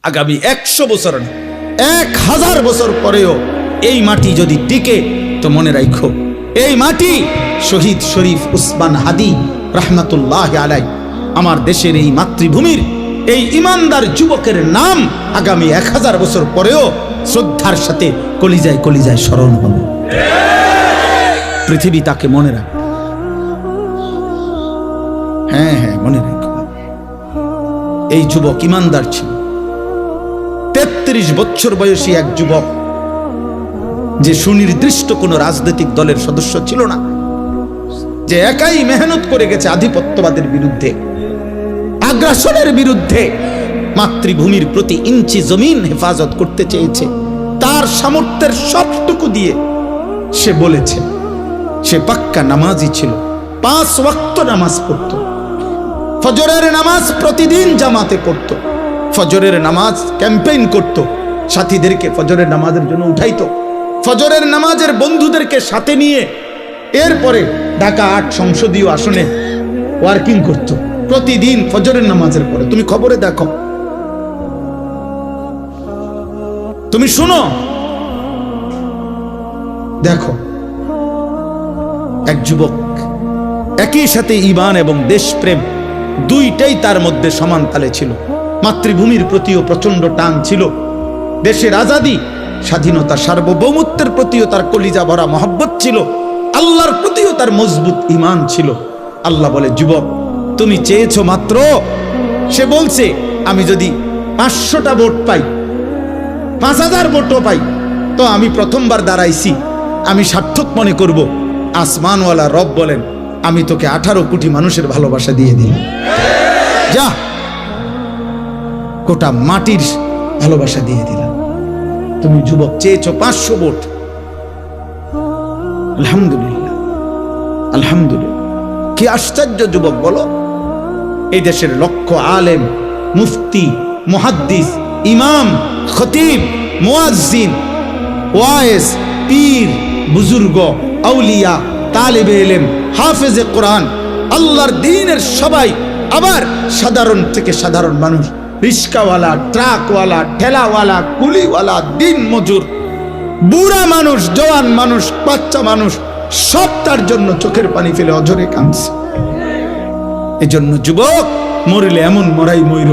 আগামী 100 বছর না, 1000 বছর পরেও এই মাটি যদি টিকে, তো মনে রাখো এই মাটি শহীদ শরীফ উসমান হাদি রহমাতুল্লাহ আলাইহি আমার দেশের এই মাতৃভূমির এই ইমানদার যুবকের নাম আগামী 1000 বছর পরেও শ্রদ্ধার সাথে কলিজায় কলিজায় স্মরণ হবে। পৃথিবী তাকে মনে রাখবে। হ্যাঁ হ্যাঁ, মনে রাখো এই যুবক ইমানদার ছিল। 33 বছর বয়সী এক যুবক, যে সুনির্দিষ্ট কোন রাজনৈতিক দলের সদস্য ছিল না, যে একাই মেহনত করে গেছে আধিপত্যবাদের বিরুদ্ধে, আগ্রাসনের বিরুদ্ধে, মাতৃভূমির প্রতি ইঞ্চি জমিন হেফাজত করতে চেয়েছে। তার সামর্থ্যের সবটুকু দিয়ে সে বলেছে, সে পাক্কা নামাজি ছিল, 5 ওয়াক্ত নামাজ পড়ত, ফজরের নামাজ প্রতিদিন জামাতে পড়ত, ফজরের নামাজ ক্যাম্পেইন করত, সাথীদেরকে ফজরের নামাজের জন্য উঠাইতো, ফজরের নামাজের বন্ধুদেরকে সাথে নিয়ে এরপরে ঢাকা 8 সংসদীয় আসনে ওয়ার্কিং করত প্রতিদিন ফজরের নামাজের পরে। তুমি খবরে দেখো, তুমি শুনো, দেখো এক যুবক, একই সাথে ঈমান এবং দেশপ্রেম দুইটাই তার মধ্যে সমান তালে ছিল। মাতৃভূমির প্রতিও প্রচন্ড টান ছিল, দেশের আজাদি স্বাধীনতা সার্বভৌমত্বের প্রতিও তার কলিজা ভরা মহব্বত ছিল, আল্লাহর প্রতিও তার মজবুত ঈমান ছিল। আল্লাহ বলে, যুবক তুমি চেয়েছো মাত্র, সে বলছে আমি যদি 500টা ভোট পাই, 5000 ভোটও পাই, তো আমি প্রথমবার দাঁড়াইছি, আমি সার্থক মনে করব। আসমানওয়ালা রব বলেন, আমি তোকে 18 কোটি মানুষের ভালোবাসা দিয়ে দিলাম, যা গোটা মাটির ভালোবাসা দিয়ে দিলাম। তুমি যুবক চেয়েছো 500 ভোট, আলহামদুলিল্লাহ আলহামদুলিল্লাহ। কি আশ্চর্য যুবক বলো, এই দেশের লক্ষ আলেম, মুফতি, মুহাদ্দিস, ইমাম, খতিব, মুয়াজ্জিন, ওয়াইজ, পীর, বুজুর্গ, আউলিয়া, তালেবে ইলম, হাফেজে কোরআন, আল্লাহর দ্বীনের সবাই, আবার সাধারণ থেকে সাধারণ মানুষ, রিস্কাওয়ালা, ট্রাকওয়ালা, ঠেলাওয়ালা, কুলিওয়ালা, দিন মজুর, বুড়া মানুষ, জওয়ান মানুষ, বাচ্চা মানুষ, সব তার জন্য চোখের পানি ফেলে অঝরে কাঁদছে। এজন্য যুবক, মরিলে এমন মরাই মইর,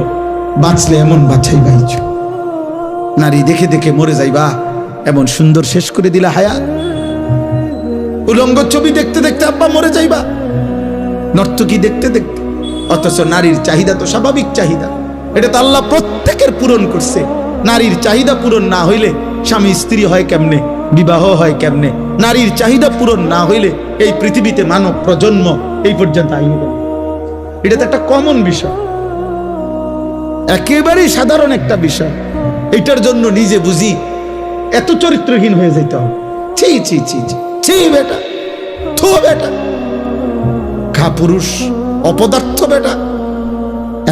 বাঁচলে এমন বাছাই বাইছ। নারী দেখে দেখে মরে যাইবা, এমন সুন্দর শেষ করে দিলা হায়াত। উলঙ্গ ছবি দেখতে দেখতে আব্বা মরে যাইবা, নর্তকী দেখতে দেখতে। অথচ নারীর চাহিদা তো স্বাভাবিক চাহিদা, এটা তো আল্লাহ প্রত্যেকের পূরণ করছে। নারীর চাহিদা পূরণ না হইলে স্বামী স্ত্রী হয় কেমনে, বিবাহ হয় কেমনে? নারীর চাহিদা পূরণ না হইলে এই পৃথিবীতে মানব প্রজন্ম এই পর্যন্ত আইনি। এটা তো একটা কমন বিষয়, একেবারেই সাধারণ একটা বিষয়। এটার জন্য নিজে বুঝি এত চরিত্রহীন হয়ে যেতে হবে? ছি ছি ছি ছি বেটা, থো বেটা, খা পুরুষ, অপদার্থ বেটা।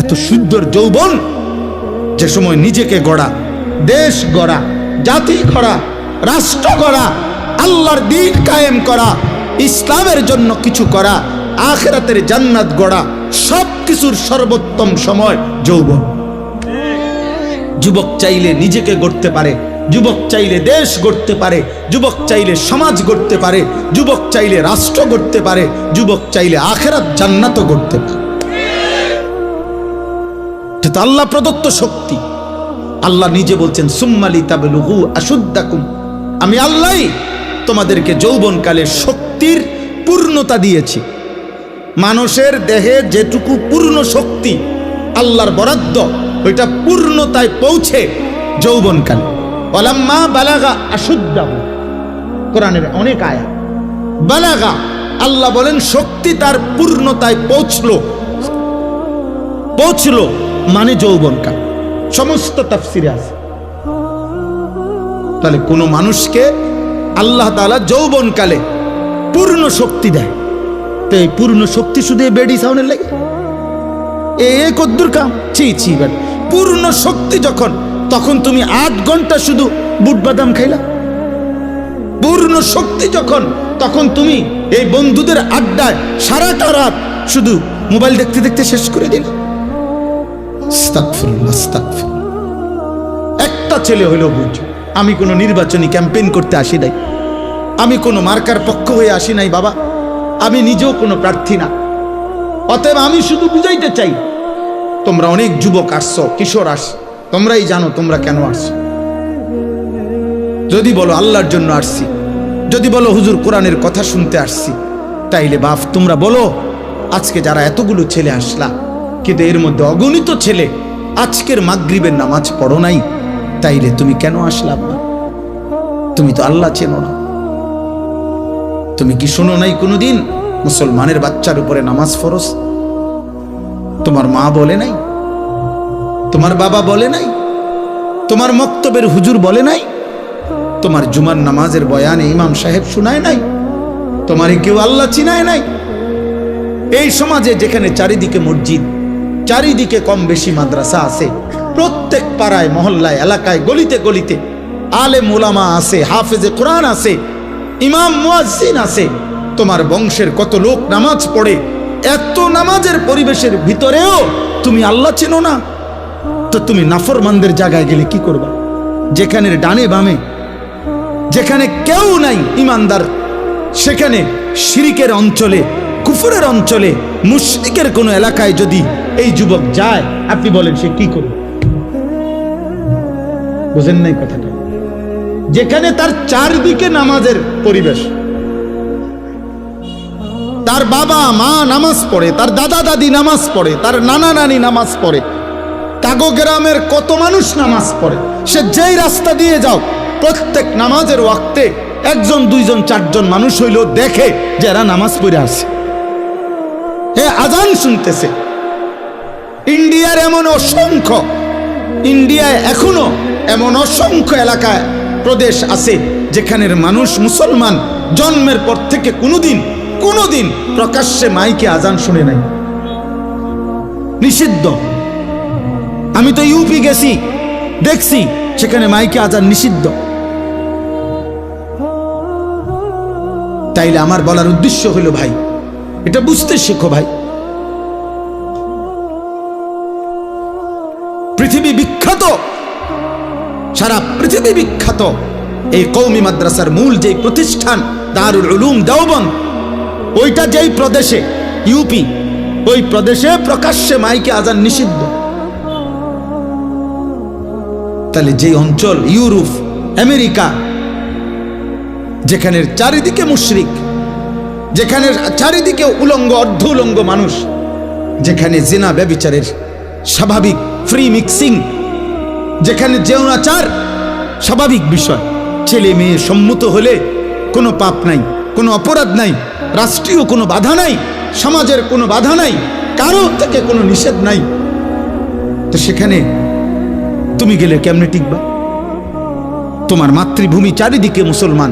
এত সুন্দর যৌবন, যে সময় নিজেকে গড়া, দেশ গড়া, জাতি গড়া, রাষ্ট্র গড়া, আল্লাহর দ্বীন কায়েম করা, ইসলামের জন্য কিছু করা, আখিরাতের জান্নাত গড়া, সব কিছুর সর্বোত্তম সময় যৌবন। যুবক চাইলে নিজেকে গড়তে পারে, যুবক চাইলে দেশ গড়তে পারে, যুবক চাইলে সমাজ গড়তে পারে, যুবক চাইলে রাষ্ট্র গড়তে পারে, যুবক চাইলে আখিরাত জান্নাতও গড়তে পারে। এটা আল্লাহ প্রদত্ত শক্তি। আল্লাহ নিজে বলছেন, সুম্মালি তাবলুগু আশুদ্দাকুম, আমি আল্লাহই তোমাদেরকে যৌবনকালে শক্তির পূর্ণতা দিয়েছি। মানুষের দেহে যেটুকু পূর্ণ শক্তি আল্লাহর বরাদ্দ, ওইটা পূর্ণতায় পৌঁছে যৌবনকালে। ওয়ালাম্মা বালাগা আশুদ্দাহু, কোরআনের অনেক আয়াত। বালাগা, আল্লাহ বলেন শক্তি তার পূর্ণতায় পৌঁছলো মানে যৌবনকাল। সমস্ত তাফসিরে আছে। তাহলে কোন মানুষকে আল্লাহ তাআলা যৌবনকালে পূর্ণ শক্তি দেয়, তো এই পূর্ণ শক্তি শুধু বেডি সাউন্ডের লাগে? এ কদ্দুর কাম, ছি ছি বেটা। পূর্ণ শক্তি যখন, তখন তুমি 8 ঘন্টা শুধু বুট বাদাম খাইলা। পূর্ণ শক্তি যখন, তখন তুমি এই বন্ধুদের আড্ডায় সারাটা রাত শুধু মোবাইল দেখতে দেখতে শেষ করে দিলে। আস্তাগফিরুল্লাহ, আস্তাগফিরুল্লাহ। ছেলে হইল বুঝ, আমি কোনো নির্বাচনী ক্যাম্পেইন করতে আসি নাই, আমি কোনো মার্কার পক্ষ হয়ে আসি নাই বাবা, আমি নিজেও কোনো প্রার্থী না। অতএব আমি শুধু বুঝাইতে চাই, তোমরা অনেক যুবক আসছো, কিশোর আসছো, তোমরাই জানো তোমরা কেন আসছো। যদি বলো আল্লাহর জন্য আসছি, যদি বলো হুজুর কোরআনের কথা শুনতে আসছি, তাইলে বাপ তোমরা বলো আজকে যারা এতগুলো ছেলে আসলা, কিন্তু এর মধ্যে অগণিত ছেলে আজকের মাগরিবের নামাজ পড়ো নাই, তাইলে তুমি কেন আসলা? তুমি তো আল্লাহ চেনো না। তুমি কি শোনো নাই কোনোদিন মুসলমানের বাচ্চার উপরে নামাজ ফরজ? তোমার মা বলে নাই, তোমার বাবা বলে নাই, তোমার মক্তবের হুজুর বলে নাই, তোমার জুমার নামাজের বয়ানে ইমাম সাহেব শুনায় নাই, তোমারে কেউ আল্লাহ চিনায় নাই? এই সমাজে যেখানে চারিদিকে মসজিদ, চারিদিকে কম বেশি মাদ্রাসা আছে, প্রত্যেক পাড়ায় মহল্লায় এলাকায় গলিতে গলিতে আলেম ওলামা আছে, হাফেজে কোরআন আছে, ইমাম মুয়াজ্জিন আছে, তোমার বংশের কত লোক নামাজ পড়ে, এত নামাজের পরিবেশের ভিতরেও তুমি আল্লাহ চেনো না, তো তুমি নাফরমানদের জায়গায় গেলে কি করবা? যেখানে ডানে বামে, যেখানে কেউ নাই ইমানদার, সেখানে শিরিকের অঞ্চলে, কুফরের অঞ্চলে, মুশরিকের কোন এলাকায় যদি এই যুবক যায়, আপনি বলেন সে কি করবে? বুঝেন নাই কথাটা? যেখানে তার চারদিকে নামাজের পরিবেশ, তার বাবা মা নামাজ পড়ে, তার দাদা দাদি নামাজ পড়ে, তার নানা নানি নামাজ পড়ে, তাগো গ্রামের কত মানুষ নামাজ পড়ে, সে যেই রাস্তা দিয়ে যাও প্রত্যেক নামাজের ওয়াক্তে একজন দুইজন চারজন মানুষ হইলেও দেখে যে এরা নামাজ পড়ে আছে, এ আজান শুনতেছে। ইন্ডিয়ার এমন অসংখ্য, ইন্ডিয়ায় এখনো এমন অসংখ্য এলাকায় প্রদেশ আছে যেখানের মানুষ মুসলমান জন্মের পর থেকে কোনোদিন প্রকাশ্যে মাইকে আজান শুনে নাই, নিষিদ্ধ। আমি তো ইউপি গেছি, দেখছি সেখানে মাইকে আজান নিষিদ্ধ। তাইলে আমার বলার উদ্দেশ্য হলো ভাই, এটা বুঝতে শেখো ভাই। পৃথিবী বিখ্যাত, সারা পৃথিবী বিখ্যাত এই কওমি মাদ্রাসার মূল যেই প্রতিষ্ঠান দারুল উলুম দেওবন্দ, ওইটা যেই প্রদেশে, ইউপি, ওই প্রদেশে প্রকাশ্যে মাইকে আজান নিষিদ্ধ। তাহলে যে অঞ্চল ইউরোপ, আমেরিকা, যেখানে চারিদিকে মুশরিক, যেখানে চারিদিকে উলঙ্গ অর্ধ উলঙ্গ মানুষ, যেখানে জিনা ব্যভিচারের স্বাভাবিক ফ্রি মিক্সিং, যেখানে যৌনাচার স্বাভাবিক বিষয়, ছেলে মেয়ে সম্মত হলে কোনো পাপ নাই, কোনো অপরাধ নাই, রাষ্ট্রীয় কোনো বাধা নাই, সমাজের কোনো বাধা নাই, কারো থেকে কোনো নিষেধ নাই, তো সেখানে তুমি গেলে কেমনে টিকবা? তোমার মাতৃভূমি চারিদিকে মুসলমান,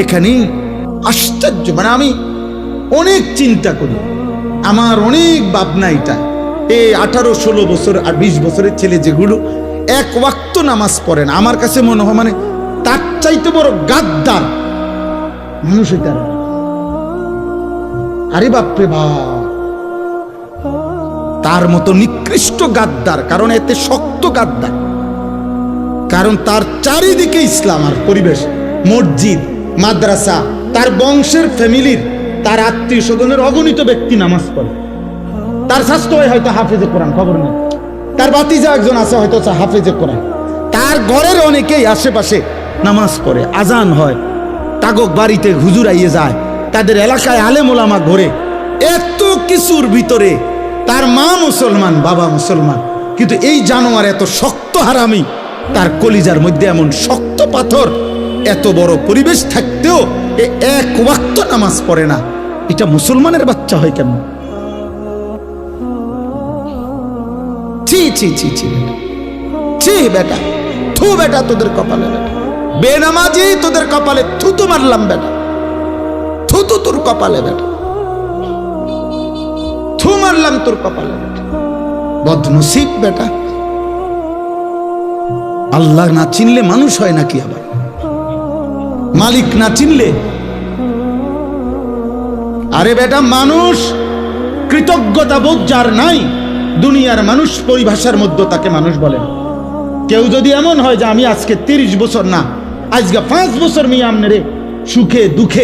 এখানেই আশ্চর্য। মানে আমি অনেক চিন্তা করি, আমার অনেক ভাবনা এটা, এই 18-16 বছর আর 20 বছরের ছেলে যেগুলো এক ওয়াক্ত নামাজ পড়ে না, আমার কাছে মনে হয় মানে তার চাইতে বড় গাদ্দার মানুষ এটা। আরে বাপরে বাপ, তার মতো নিকৃষ্ট গাদ্দার, কারণ এতে শক্ত গাদ্দার, কারণ তার চারিদিকে ইসলাম আর পরিবেশ, মসজিদ, মাদ্রাসা, তার বংশের ফ্যামিলির, তার আত্মীয় স্বজনের অগণিত ব্যক্তি নামাজ পড়ে, তার স্বাস্থ্য হয়তো হাফেজে কোরআন, খবর নেই, তার বাতিজা একজন আছে হয়তো হাফেজে কোরআন, তার ঘরের অনেকেই আশেপাশে নামাজ পড়ে, আজান হয়, তাগক বাড়িতে হুজুর আইয়ে যায়, তাদের এলাকায় আলেম ওলামা ঘোরে, এত কিছুর ভিতরে তার মা মুসলমান, বাবা মুসলমান, কিন্তু এই জানোয়ার এত শক্ত হারামি, তার কলিজার মধ্যে এমন শক্ত পাথর, এত বড় পরিবেশ থাকতেও এক ওয়াক্ত নামাজ পড়ে না, এটা মুসলমানের বাচ্চা হয় কেমন? ছি ছি ছি ছি ছি বেটা, থু বেটা তোদের কপালে, বেটা বেনামাজি তোদের কপালে থুতু মারলাম বেটা, থুতু তোর কপালে বেটা, থু মারলাম তোর কপালে বেটা, বদনসিব বেটা। আল্লাহ না চিনলে মানুষ হয় নাকি? আবার মালিক না চিনলে? আরে বেটা, মানুষ কৃতজ্ঞতা বোধ যার নাই, দুনিয়ার মানুষ পরিভাষার মধ্যে তাকে মানুষ বলে না। কেউ যদি এমন হয় যে আমি আজকে 30 বছর না, আজকে 5 বছর মিয়া আমনে রে সুখে দুঃখে